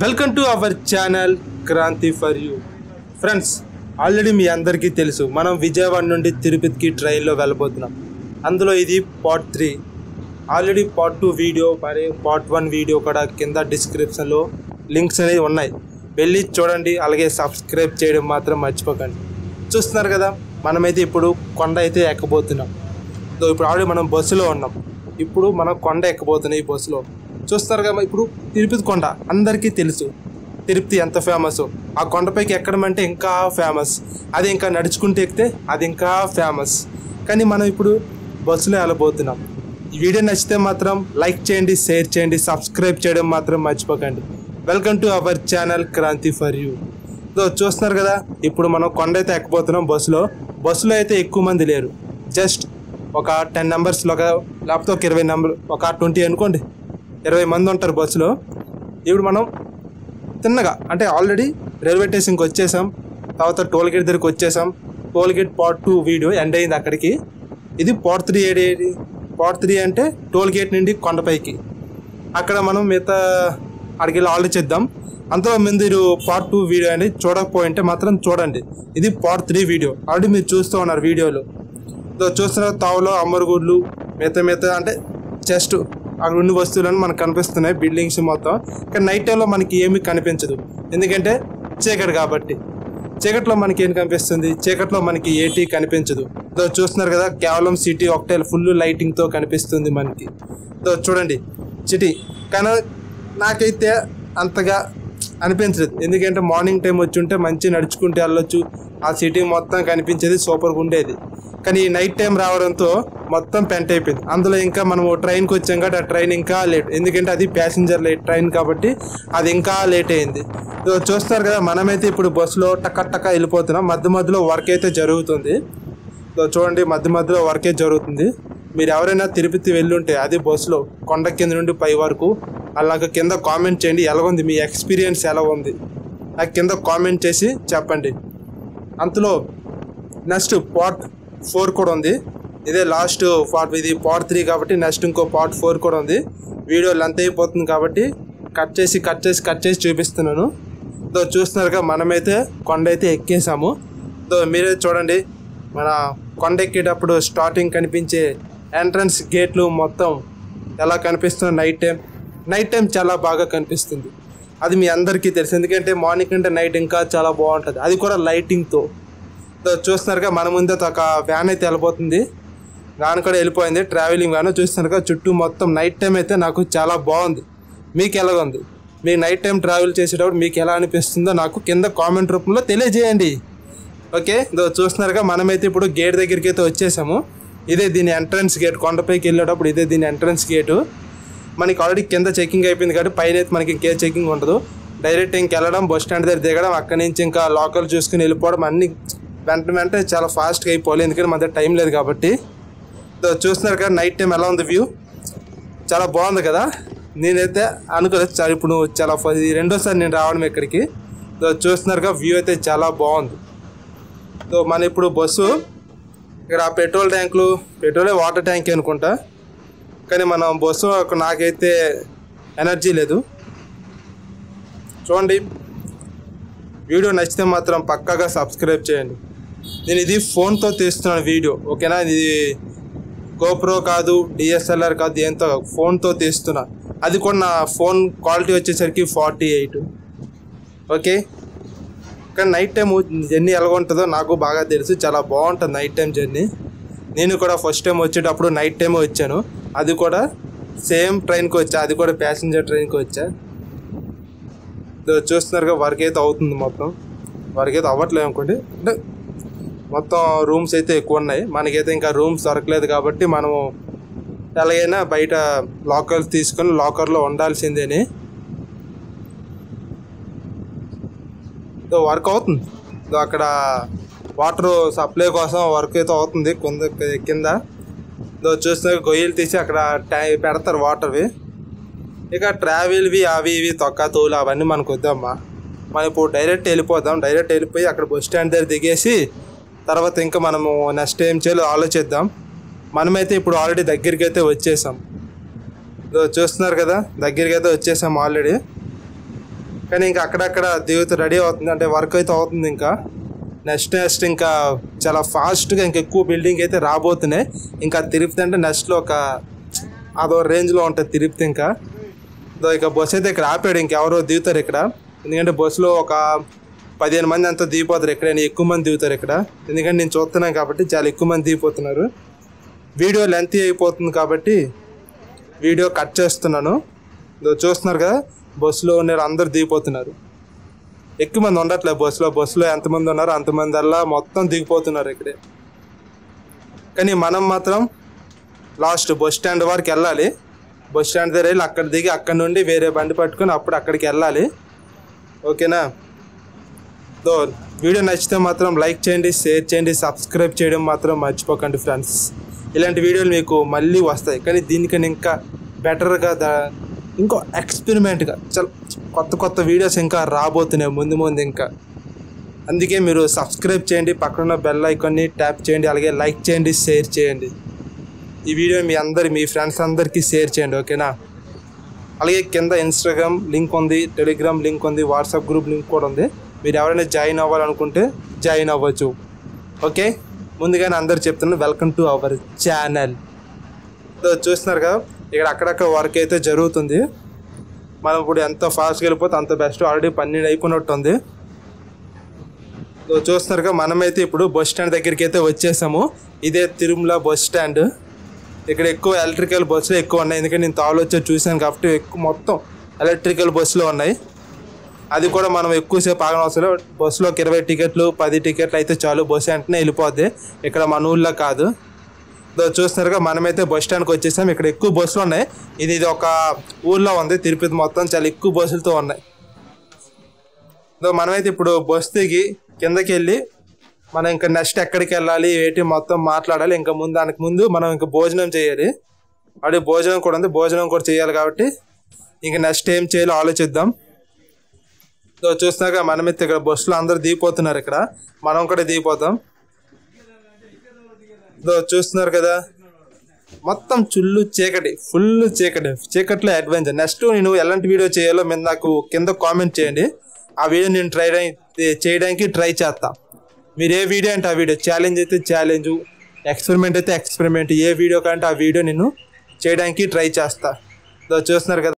Welcome to our channel Kranti for you. Friends, already మీ అందరికీ తెలుసు మనం విజయవాడ నుండి తిరుపతికి ట్రైన్లో వెళ్ళబోతున్నాం. అందులో ఇది పార్ట్ 3. ఆల్రెడీ పార్ట్ 2 వీడియో మరి పార్ట్ 1 వీడియో కూడా కింద డిస్క్రిప్షన్లో లింక్స్ అనేవి ఉన్నాయి, వెళ్ళి చూడండి. అలాగే సబ్స్క్రైబ్ చేయడం మాత్రం మర్చిపోకండి. చూస్తున్నారు కదా, మనమైతే ఇప్పుడు కొండ అయితే ఎక్కబోతున్నాం. ఇప్పుడు ఆల్రెడీ మనం బస్సులో ఉన్నాం, ఇప్పుడు మనం కొండ ఎక్కబోతున్నాం ఈ బస్సులో. చూస్తారు కదా, ఇప్పుడు తిరుపతి కొండ అందరికీ తెలుసు, తిరుపతి ఎంత ఫేమస్. ఆ కొండపైకి ఎక్కడం అంటే ఇంకా ఫేమస్, అది ఇంకా నడుచుకుంటూ ఎక్కితే అది ఇంకా ఫేమస్. కానీ మనం ఇప్పుడు బస్సులో వెళ్ళబోతున్నాం. ఈ వీడియో నచ్చితే మాత్రం లైక్ చేయండి, షేర్ చేయండి, సబ్స్క్రైబ్ చేయడం మాత్రం మర్చిపోకండి. Welcome to our channel Kranti for you. చూస్తున్నారు కదా, ఇప్పుడు మనం కొండ అయితే ఎక్కబోతున్నాం బస్సులో అయితే ఎక్కువ మంది లేరు, జస్ట్ ఒక 10 నెంబర్స్లో లేకపోతే ఒక 20 నెంబర్, ఒక 20 అనుకోండి, 20 మంది ఉంటారు బస్సులో. ఇప్పుడు మనం తిన్నగా అంటే ఆల్రెడీ రైల్వే స్టేషన్కి వచ్చేసాం, తర్వాత టోల్ గేట్ దగ్గరికి వచ్చేసాం. Toll gate part 2 video end అయింది అక్కడికి. ఇది పార్ట్ 3. ఏది పార్ట్ 3 అంటే టోల్ గేట్ నుండి కొండపైకి, అక్కడ మనం మిగతా అక్కడికి వెళ్ళి ఆలోచిద్దాం. అంతలో మీరు పార్ట్ 2 వీడియో అని చూడకపోయింటే మాత్రం చూడండి. ఇది పార్ట్ 3 వీడియో, ఆల్రెడీ మీరు చూస్తూ ఉన్నారు వీడియోలో. చూస్తున్న తావులో అమ్మరుగుడ్లు మిగతా అంటే జస్ట్ అక్కడ ఉండి వస్తువులను మనకు కనిపిస్తున్నాయి, బిల్డింగ్స్ మొత్తం. కానీ నైట్ టైంలో మనకి ఏమీ కనిపించదు, ఎందుకంటే చీకటి కాబట్టి. చీకట్లో మనకి ఏం కనిపిస్తుంది, చీకట్లో మనకి ఏటీ కనిపించదు. చూస్తున్నారు కదా, కేవలం సిటీ ఒకటే ఫుల్ లైటింగ్తో కనిపిస్తుంది మనకి. చూడండి సిటీ, కానీ నాకైతే అంతగా అనిపించలేదు, ఎందుకంటే మార్నింగ్ టైం వచ్చి ఉంటే మంచి నడుచుకుంటూ వెళ్ళొచ్చు, ఆ సిటీ మొత్తం కనిపించేది, సూపర్గా ఉండేది. కానీ నైట్ టైం రావడంతో మొత్తం పెంట్ అయిపోయింది. అందులో ఇంకా మనము ట్రైన్కి వచ్చాం కాబట్టి ఆ ట్రైన్ ఇంకా లేట్, ఎందుకంటే అది ప్యాసింజర్ ట్రైన్ కాబట్టి అది ఇంకా లేట్ అయింది. చూస్తారు కదా, మనమైతే ఇప్పుడు బస్సులో టక్క వెళ్ళిపోతున్నాం. మధ్యలో వర్క్ అయితే జరుగుతుంది. చూడండి, మధ్యలో వర్కే జరుగుతుంది. మీరు ఎవరైనా తిరుపతి వెళ్ళుంటే అది బస్సులో కొండ కింద నుండి పై వరకు, అలాగ కింద కామెంట్ చేయండి ఎలా ఉంది, మీ ఎక్స్పీరియన్స్ ఎలా ఉంది నాకు కింద కామెంట్ చేసి చెప్పండి. అంతలో నెక్స్ట్ పార్ట్ 4 కూడా ఉంది, ఇదే లాస్ట్ పార్ట్. ఇది పార్ట్ 3 కాబట్టి నెక్స్ట్ ఇంకో పార్ట్ 4 కూడా ఉంది. వీడియో లెంత్ అయిపోతుంది కాబట్టి కట్ చేసి చూపిస్తున్నాను. చూస్తున్నారుగా, మనమైతే కొండ అయితే ఎక్కేసాము. మీరే చూడండి, మన కొండ ఎక్కేటప్పుడు స్టార్టింగ్ కనిపించే ఎంట్రన్స్ గేట్లు మొత్తం ఎలా కనిపిస్తుంది. నైట్ టైం చాలా బాగా కనిపిస్తుంది, అది మీ అందరికీ తెలుసు, ఎందుకంటే మార్నింగ్ కంటే నైట్ ఇంకా చాలా బాగుంటుంది, అది కూడా లైటింగ్తో. చూస్తున్నారుగా, మన ముందే ఒక వ్యాన్ అయితే వెళ్ళిపోతుంది, వ్యాన్ కూడా వెళ్ళిపోయింది, ట్రావెలింగ్ వ్యాన్. చూస్తున్నారుగా, చుట్టూ మొత్తం నైట్ టైం అయితే నాకు చాలా బాగుంది. మీకు ఎలా ఉంది, మీ నైట్ టైం ట్రావెల్ చేసేటప్పుడు మీకు ఎలా అనిపిస్తుందో నాకు కింద కామెంట్ రూపంలో తెలియజేయండి. ఓకే, చూస్తున్నారుగా, మనమైతే ఇప్పుడు గేట్ దగ్గరికి అయితే వచ్చేసాము. ఇదే దీని ఎంట్రన్స్ గేట్, కొండపైకి వెళ్ళేటప్పుడు ఇదే దీని ఎంట్రన్స్ గేటు. మనకి ఆల్రెడీ కింద చెకింగ్ అయిపోయింది కాబట్టి పైన అయితే మనకి ఇంకే చెకింగ్ ఉండదు. డైరెక్ట్ ఇంకెళ్ళడం, బస్ స్టాండ్ దగ్గర దిగడం, అక్కడి నుంచి ఇంకా లోకల్ చూసుకుని వెళ్ళిపోవడం, అన్ని వెంటనే చాలా ఫాస్ట్గా అయిపోవాలి, ఎందుకంటే మన దగ్గర టైం లేదు కాబట్టి. చూస్తున్నారు కదా, నైట్ టైం ఎలా ఉంది వ్యూ, చాలా బాగుంది కదా. నేనైతే అనుకోలేదు, ఇప్పుడు చాలా రెండోసారి నేను రావడం ఇక్కడికి. చూస్తున్నారుగా, వ్యూ అయితే చాలా బాగుంది. మన ఇప్పుడు బస్సు ఇక్కడ పెట్రోల్ ట్యాంకులు, పెట్రోలే వాటర్ ట్యాంక్ అనుకుంటా, కానీ మన బస్సు నాకైతే ఎనర్జీ లేదు. చూడండి, వీడియో నచ్చితే మాత్రం పక్కాగా సబ్స్క్రైబ్ చేయండి. నేను ఇది ఫోన్తో తీస్తున్నాను వీడియో, ఓకేనా. ఇది గోప్రో కాదు, డిఎస్ఎల్ఆర్ కాదు, దేంతో ఫోన్తో తీస్తున్నా. అది కూడా నా ఫోన్ క్వాలిటీ వచ్చేసరికి 48. ఓకే, కానీ నైట్ టైం జర్నీ ఎలా ఉంటుందో నాకు బాగా తెలుసు, చాలా బాగుంటుంది నైట్ టైం జర్నీ. నేను కూడా ఫస్ట్ టైం వచ్చేటప్పుడు నైట్ టైమే వచ్చాను, అది కూడా సేమ్ ట్రైన్కి వచ్చా, అది కూడా ప్యాసింజర్ ట్రైన్కి వచ్చా. చూస్తున్నారుగా, వర్క్ అయితే అవుతుంది, మొత్తం వర్క్ అయితే అవ్వట్లేదు అనుకోండి, అంటే మొత్తం రూమ్స్ అయితే ఎక్కువ ఉన్నాయి. మనకైతే ఇంకా రూమ్స్ దొరకలేదు కాబట్టి మనము ఎలాగైనా బయట లాకర్స్ తీసుకొని లాకర్లో ఉండాల్సిందేని. వర్క్ అవుతుంది, అక్కడ వాటర్ సప్లై కోసం వర్క్ అయితే అవుతుంది కింద. చూస్తే గొయ్యలు తీసి అక్కడ పెడతారు వాటర్వి. ఇక ట్రావెల్వి అవి ఇవి తొక్క తోలు అవన్నీ మనకు వద్దమ్మా, మనం ఇప్పుడు డైరెక్ట్ వెళ్ళిపోయి అక్కడ బస్ స్టాండ్ దగ్గర దిగేసి తర్వాత ఇంకా మనము నెక్స్ట్ ఏం చేయాలో ఆలోచిద్దాం. మనమైతే ఇప్పుడు ఆల్రెడీ దగ్గరికి అయితే వచ్చేసాం. చూస్తున్నారు కదా, దగ్గరికి అయితే వచ్చేసాం ఆల్రెడీ. కానీ ఇంకా అక్కడక్కడ దిగుతూ రెడీ అవుతుంది, అంటే వర్క్ అయితే అవుతుంది. ఇంకా నెక్స్ట్ ఇంకా చాలా ఫాస్ట్గా ఇంకా ఎక్కువ బిల్డింగ్ అయితే రాబోతున్నాయి. ఇంకా తిరుపతి అంటే నెక్స్ట్లో అదో రేంజ్లో ఉంటుంది తిరుపతి. ఇంకా ఇక బస్సు అయితే ఇక్కడ ఆపాడు, ఇంకెవరో దిగుతారు ఇక్కడ. ఎందుకంటే బస్సులో ఒక 15 మంది అంతా దిగిపోతారు ఇక్కడ, ఎక్కువ మంది దిగుతారు ఇక్కడ. ఎందుకంటే నేను చూస్తున్నాను కాబట్టి చాలా ఎక్కువ మంది దిగిపోతున్నారు. వీడియో లెంత్ అయిపోతుంది కాబట్టి వీడియో కట్ చేస్తున్నాను. చూస్తున్నారు కదా, బస్సులో ఉన్నారు అందరు దిగిపోతున్నారు. ఎక్కువ మంది ఉండట్లేదు బస్సులో ఎంతమంది ఉన్నారో అంతమంది అలా మొత్తం దిగిపోతున్నారు ఇక్కడే. కానీ మనం మాత్రం లాస్ట్ బస్ స్టాండ్ వరకు వెళ్ళాలి. బస్ స్టాండ్ దగ్గర వెళ్ళి అక్కడ దిగి అక్కడ నుండి వేరే బండి పట్టుకొని అప్పుడు అక్కడికి వెళ్ళాలి. ఓకేనా? వీడియో నచ్చితే మాత్రం లైక్ చేయండి, షేర్ చేయండి, సబ్స్క్రైబ్ చేయడం మాత్రం మర్చిపోకండి ఫ్రెండ్స్. ఇలాంటి వీడియోలు మీకు మళ్ళీ వస్తాయి, కానీ దీనికన్నా ఇంకా బెటర్గా ఇంకో ఎక్స్పెరిమెంట్గా చాలా కొత్త వీడియోస్ ఇంకా రాబోతున్నాయి ముందు ఇంకా. అందుకే మీరు సబ్స్క్రైబ్ చేయండి, పక్కన బెల్ ఐకాన్ని ట్యాప్ చేయండి, అలాగే లైక్ చేయండి, షేర్ చేయండి. ఈ వీడియో మీ ఫ్రెండ్స్ అందరికీ షేర్ చేయండి. ఓకేనా? అలాగే కింద ఇన్స్టాగ్రామ్ లింక్ ఉంది, టెలిగ్రామ్ లింక్ ఉంది, వాట్సాప్ గ్రూప్ లింక్ కూడా ఉంది. మీరు ఎవరైనా జాయిన్ అవ్వాలనుకుంటే జాయిన్ అవ్వచ్చు. ఓకే, ముందుగానే అందరు చెప్తున్నాను, వెల్కమ్ టు అవర్ ఛానల్. చూస్తున్నారు కదా, ఇక్కడ అక్కడక్కడ వర్క్ అయితే జరుగుతుంది. మనం ఇప్పుడు ఎంత ఫాస్ట్గా వెళ్ళిపోతే అంత బెస్ట్. ఆల్రెడీ 12 అయిపోయినట్టు ఉంది. చూస్తున్నారు కదా, మనమైతే ఇప్పుడు బస్ స్టాండ్ దగ్గరికి అయితే వచ్చేసాము. ఇదే తిరుమల బస్ స్టాండ్. ఇక్కడ ఎక్కువ ఎలక్ట్రికల్ బస్సులు ఎక్కువ ఉన్నాయి, ఎందుకంటే నేను తాళ్ళు వచ్చి చూశాను కాబట్టి ఎక్కువ మొత్తం ఎలక్ట్రికల్ బస్సులు ఉన్నాయి. అది కూడా మనం ఎక్కువసేపు ఆగనవసరం. బస్సులోకి 20 టికెట్లు 10 టికెట్లు అయితే చాలు, బస్సు వెంటనే వెళ్ళిపోద్ది. ఇక్కడ మన ఊళ్ళో కాదు. చూస్తున్నారుగా, మనమైతే బస్ స్టాండ్కి వచ్చేసాం. ఇక్కడ ఎక్కువ బస్సులు ఉన్నాయి. ఇది ఒక ఊళ్ళో ఉంది, తిరుపతి మొత్తం చాలా ఎక్కువ బస్సులతో ఉన్నాయి. మనమైతే ఇప్పుడు బస్సు దిగి కిందకి వెళ్ళి మనం ఇంకా నెక్స్ట్ ఎక్కడికి వెళ్ళాలి ఏంటి మొత్తం మాట్లాడాలి. ఇంకా దానికి ముందు మనం ఇంకా భోజనం చేయాలి. అదే భోజనం కూడా ఉంది, భోజనం కూడా చేయాలి కాబట్టి ఇంకా నెక్స్ట్ ఏం చేయాలో ఆలోచిద్దాం. చూస్తున్నాక మనమైతే ఇక్కడ బస్సులో అందరూ దిగిపోతున్నారు. ఇక్కడ మనం కూడా దిగిపోతాం. చూస్తున్నారు కదా, మొత్తం చీకటి, ఫుల్ చీకట్లో అడ్వెంచర్. నెక్స్ట్ నేను ఎలాంటి వీడియో చేయాలో మీరు నాకు కింద కామెంట్ చేయండి. ఆ వీడియో నేను చేయడానికి ట్రై చేస్తా. మీరు ఏ వీడియో అంటే ఆ వీడియో, ఛాలెంజ్ అయితే ఛాలెంజ్, ఎక్స్పెరిమెంట్ అయితే ఎక్స్పెరిమెంట్, ఏ వీడియో కంటే ఆ వీడియో నేను చేయడానికి ట్రై చేస్తా. చూస్తున్నారు కదా.